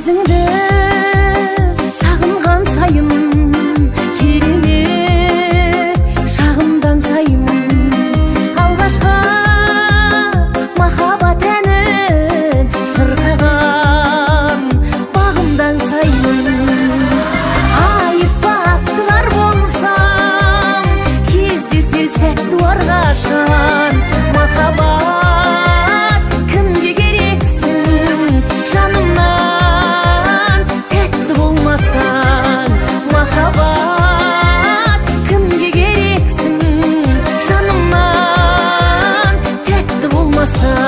Өзіңді сағынған сайын, керемет шағымдан сайын, алғашқы махаббат әнін шырқаған бағымдан сайын. Айыппа аттылар болсам, кездесер сәт туар қашан. Махаббат кімге керексің, жанымнан тәтті болмасаң. Махаббат кімге керексің, жанымнан тәтті болмасаң.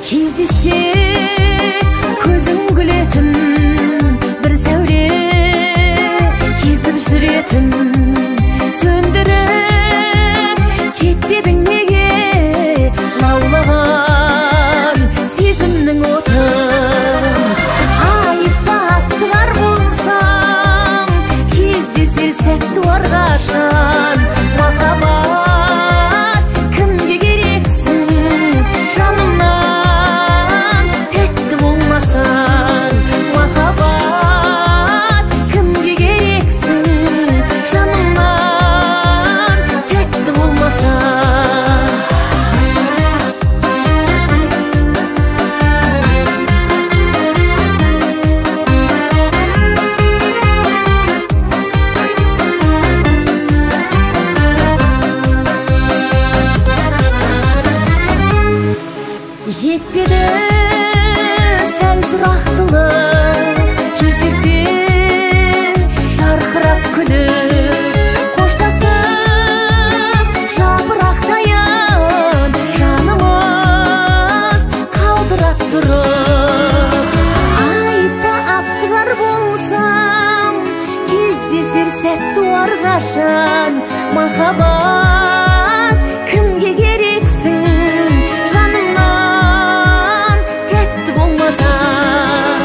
Кездессе көзің күлетін, бір сәуле кезіп жүретін. Сөндіріп кетпедің неге лаулаған сезімнің отын. Айыппа аттылар болсам, кездесер сәт туар қашан. Махаббат кімге керексің, жанымнан тәтті болмасаң. Махаббат кімге керексің, жанымнан тәтті болмасаң. Жетпеді сәл тұрақтылық, жүрсекте жарқырап күліп. Қоштастық жапырақтайын, жанымыз қалдырап тұрып. Айыппа аттылар болсам, кездесер сәт туар қашан. Махаббат кімге керексің, жанымнан тәтті болмасаң.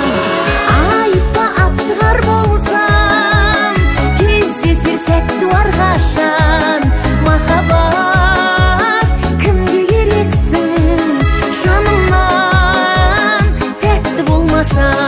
Айыппа аттылар болсам, кездесер сәт туар қашан. Махаббат кімге керексің, жанымнан тәтті болмасаң.